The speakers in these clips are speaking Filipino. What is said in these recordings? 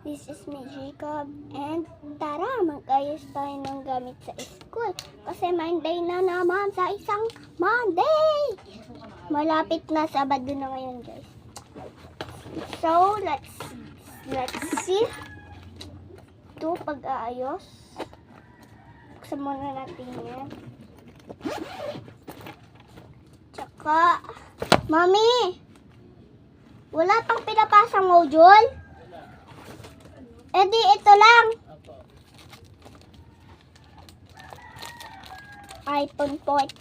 This is me, Jacob. And tara, mag-ayos tayo ng gamit sa school. Kasi Monday na naman sa isang Monday. Malapit na, Sabado na ngayon, guys. So, let's see. Ito, pag-aayos. Buksan muna natin yan. Tsaka, Mami! Wala pang pinapasang module? Eh di, ito lang. iPhone 4.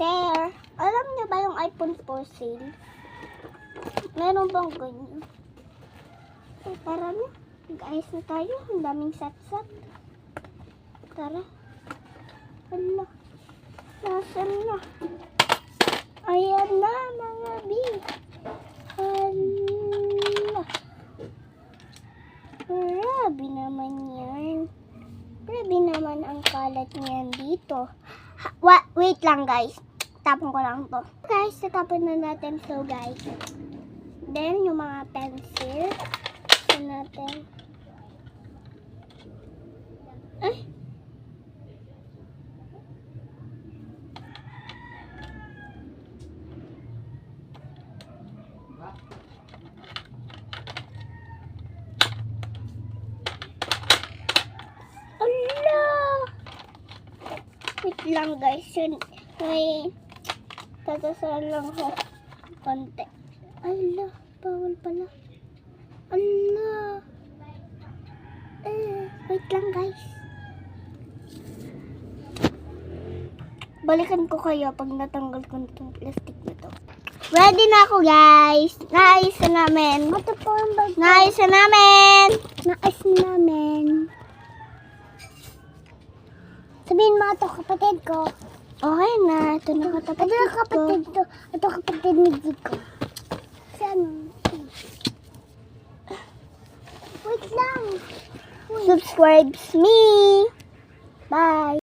Alam niyo ba yung iPhone 4 sale? Meron bang ganyan? Tara na. Mag-ayos na tayo. Ang daming sat-sat. Tara. Hala. Nasaan na? Ayan na, mga bi. Hala. Grabe naman yan. Grabe naman ang kalat niyan dito. Wait lang, guys. Tapon ko lang to. Guys, tatapon na natin to, guys. Then, yung mga pencil. Ito natin. Ay! Wait lang, guys. Yun, may tatasalan lang ako konti. Ala, bawal pala. Ala. Wait lang, guys. Balikan ko kayo pag natanggal ko na itong plastic na to. Ready na ako, guys. Naayos na namin. Naayos na namin. Naayos na namin. Sabihin mo ito, kapatid ko. Okay na. Ito na kapatid ko. Ito kapatid ko. Ito kapatid ni Zico. Saan? Wait lang. Subscribe me. Bye.